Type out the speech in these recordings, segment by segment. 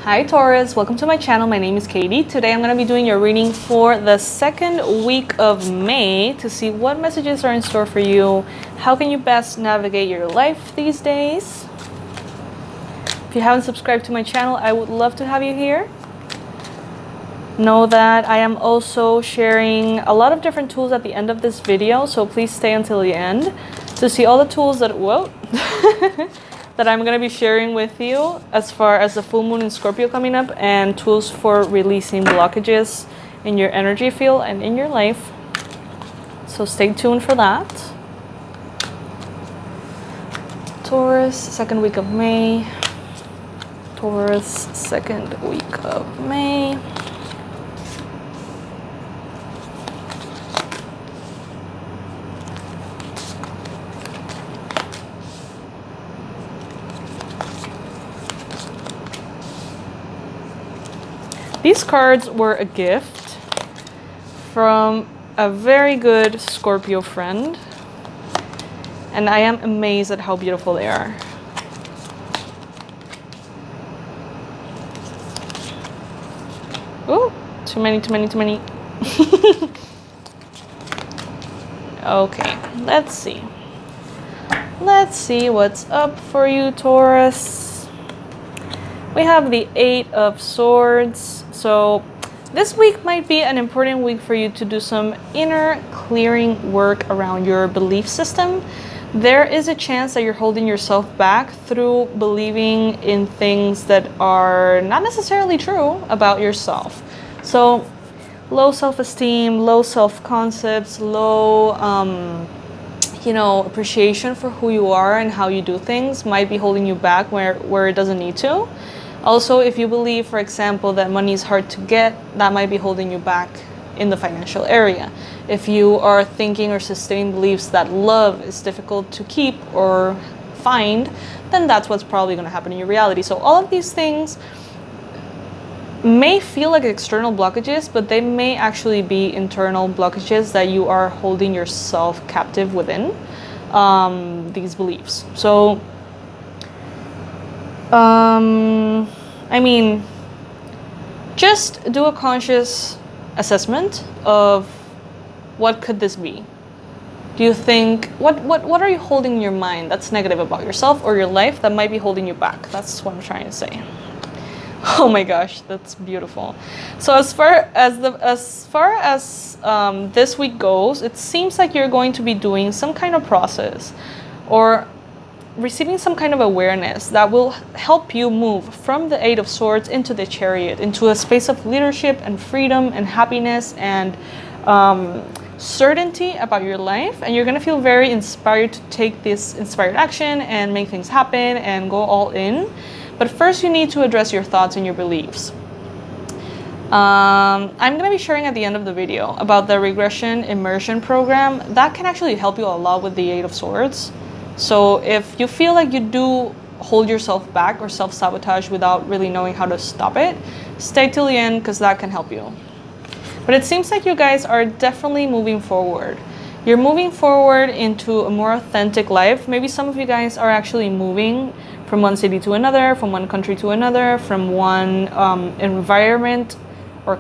Hi Taurus, welcome to my channel. My name is Katie. Today I'm going to be doing your reading for the second week of May to see what messages are in store for you. How can you best navigate your life these days? If you haven't subscribed to my channel, I would love to have you here. Know that I am also sharing a lot of different tools at the end of this video, so please stay until the end to see all the tools that, that I'm going to be sharing with you as far as the full moon in Scorpio coming up and tools for releasing blockages in your energy field and in your life. So stay tuned for that. Taurus, second week of May. Taurus, second week of May. These cards were a gift from a very good Scorpio friend, and I am amazed at how beautiful they are. Ooh, too many. Okay, let's see. Let's see what's up for you, Taurus. We have the Eight of Swords. So this week might be an important week for you to do some inner clearing work around your belief system. There is a chance that you're holding yourself back through believing in things that are not necessarily true about yourself. So low self-esteem, low self-concepts, low appreciation for who you are and how you do things might be holding you back where it doesn't need to. Also, if you believe, for example, that money is hard to get, that might be holding you back in the financial area. If you are thinking or sustaining beliefs that love is difficult to keep or find, then that's what's probably going to happen in your reality. So all of these things may feel like external blockages, but they may actually be internal blockages that you are holding yourself captive within these beliefs. So I mean, just do a conscious assessment of what could this be. Do you think, what are you holding in your mind that's negative about yourself or your life that might be holding you back? That's what I'm trying to say. Oh my gosh, that's beautiful. So as far as this week goes, it seems like you're going to be doing some kind of process or receiving some kind of awareness that will help you move from the Eight of Swords into the Chariot, into a space of leadership and freedom and happiness and certainty about your life. And you're going to feel very inspired to take this inspired action and make things happen and go all in. But first you need to address your thoughts and your beliefs. I'm going to be sharing at the end of the video about the regression immersion program. That can actually help you a lot with the Eight of Swords. So if you feel like you do hold yourself back or self-sabotage without really knowing how to stop it, stay till the end because that can help you. But it seems like you guys are definitely moving forward. You're moving forward into a more authentic life. Maybe some of you guys are actually moving from one city to another, from one country to another, from one environment or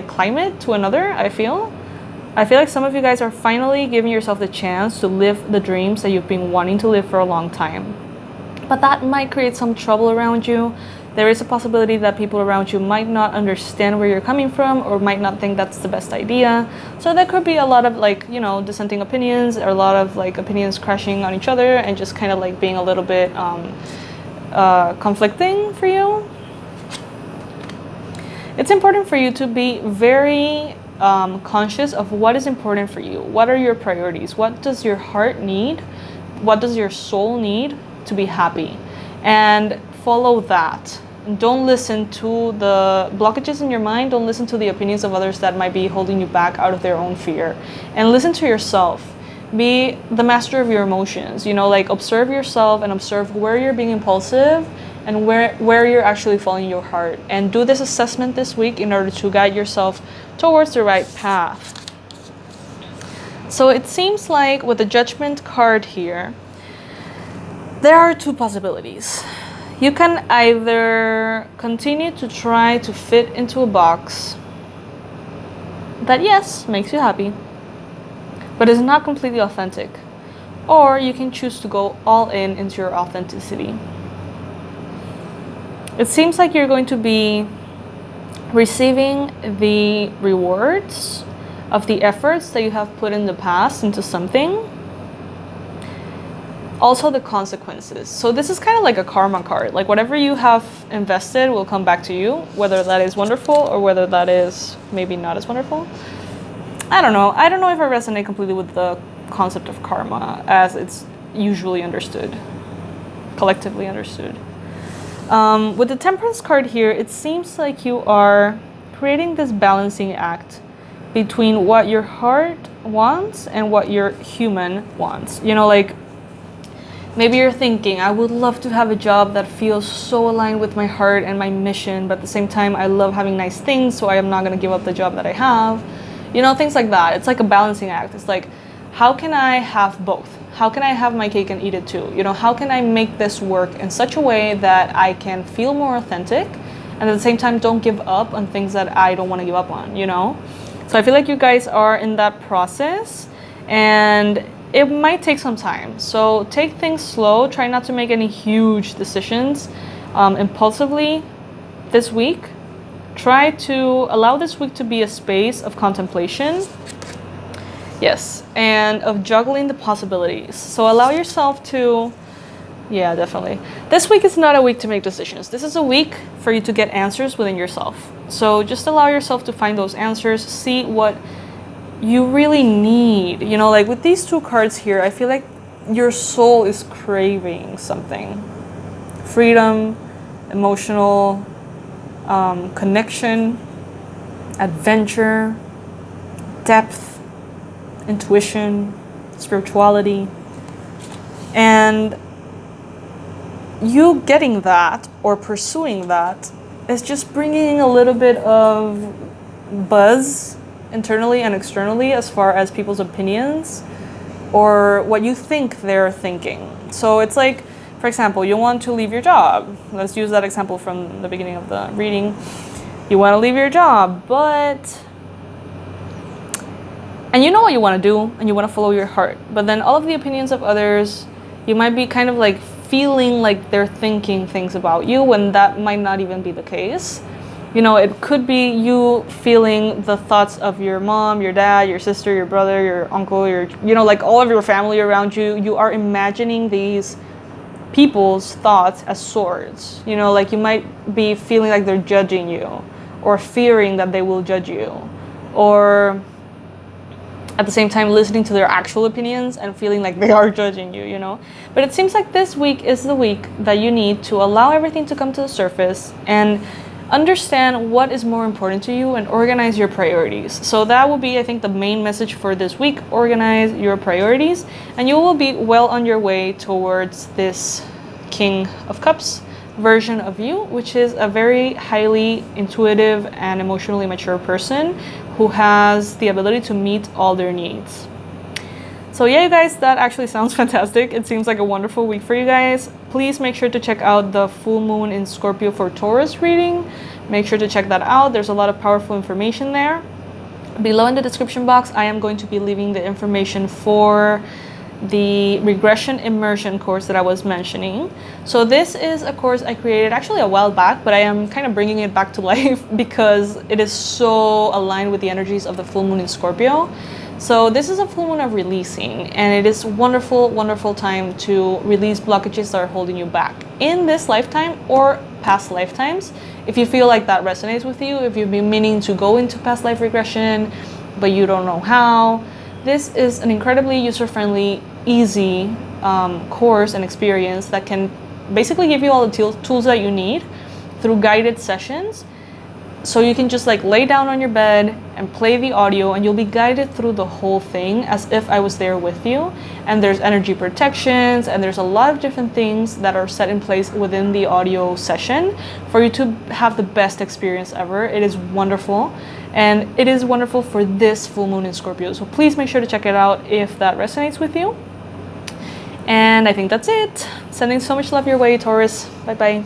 climate to another, I feel like some of you guys are finally giving yourself the chance to live the dreams that you've been wanting to live for a long time. But that might create some trouble around you. There is a possibility that people around you might not understand where you're coming from or might not think that's the best idea. So there could be a lot of dissenting opinions or a lot of opinions crashing on each other and just kind of being a little bit conflicting for you. It's important for you to be very conscious of what is important for you. What are your priorities? What does your heart need? What does your soul need to be happy? And follow that. And don't listen to the blockages in your mind. Don't listen to the opinions of others that might be holding you back out of their own fear. And listen to yourself. Be the master of your emotions. Observe yourself and observe where you're being impulsive and where you're actually following your heart. And do this assessment this week in order to guide yourself towards the right path. So it seems like with the Judgment card here, there are two possibilities. You can either continue to try to fit into a box that, yes, makes you happy, but is not completely authentic. Or you can choose to go all in into your authenticity. It seems like you're going to be receiving the rewards of the efforts that you have put in the past into something. Also the consequences. So this is kind of like a karma card. Like whatever you have invested will come back to you, whether that is wonderful or whether that is maybe not as wonderful. I don't know. I don't know if I resonate completely with the concept of karma as it's usually understood, collectively understood. With the Temperance card here, it seems like you are creating this balancing act between what your heart wants and what your human wants. You know, like maybe you're thinking, I would love to have a job that feels so aligned with my heart and my mission, but at the same time, I love having nice things, so I am not going to give up the job that I have. You know, things like that. It's like a balancing act. It's like, how can I have both? How can I have my cake and eat it too? You know, how can I make this work in such a way that I can feel more authentic and at the same time don't give up on things that I don't want to give up on, you know? So I feel like you guys are in that process and it might take some time. So take things slow. Try not to make any huge decisions impulsively this week. Try to allow this week to be a space of contemplation. Yes, and of juggling the possibilities. So allow yourself to, yeah, definitely. This week is not a week to make decisions. This is a week for you to get answers within yourself. So just allow yourself to find those answers, see what you really need. You know, like with these two cards here, I feel like your soul is craving something. Freedom, emotional connection, adventure, depth, intuition, spirituality, and you getting that or pursuing that is just bringing a little bit of buzz internally and externally as far as people's opinions or what you think they're thinking. So it's like, for example, you want to leave your job. Let's use that example from the beginning of the reading. You want to leave your job, and you know what you want to do, and you want to follow your heart. But then all of the opinions of others, you might be kind of like feeling like they're thinking things about you when that might not even be the case. You know, it could be you feeling the thoughts of your mom, your dad, your sister, your brother, your uncle, you know, like all of your family around you. You are imagining these people's thoughts as swords. You know, like you might be feeling like they're judging you or fearing that they will judge you, or at the same time listening to their actual opinions and feeling like they are judging you, you know? But it seems like this week is the week that you need to allow everything to come to the surface and understand what is more important to you and organize your priorities. So that will be, I think, the main message for this week. Organize your priorities and you will be well on your way towards this King of Cups version of you, which is a very highly intuitive and emotionally mature person who has the ability to meet all their needs. So yeah, you guys, that actually sounds fantastic. It seems like a wonderful week for you guys. Please make sure to check out the full moon in Scorpio for Taurus reading. Make sure to check that out. There's a lot of powerful information there. Below in the description box, I am going to be leaving the information for the regression immersion course that I was mentioning. So this is a course I created actually a while back, but I am kind of bringing it back to life because it is so aligned with the energies of the full moon in Scorpio. So this is a full moon of releasing, and it is wonderful, wonderful time to release blockages that are holding you back in this lifetime or past lifetimes. If you feel like that resonates with you, if you've been meaning to go into past life regression, but you don't know how, this is an incredibly user-friendly, easy course and experience that can basically give you all the tools that you need through guided sessions. So you can just like lay down on your bed and play the audio and you'll be guided through the whole thing as if I was there with you. And there's energy protections and there's a lot of different things that are set in place within the audio session for you to have the best experience ever. It is wonderful. And it is wonderful for this full moon in Scorpio. So please make sure to check it out if that resonates with you. And I think that's it. Sending so much love your way, Taurus. Bye bye.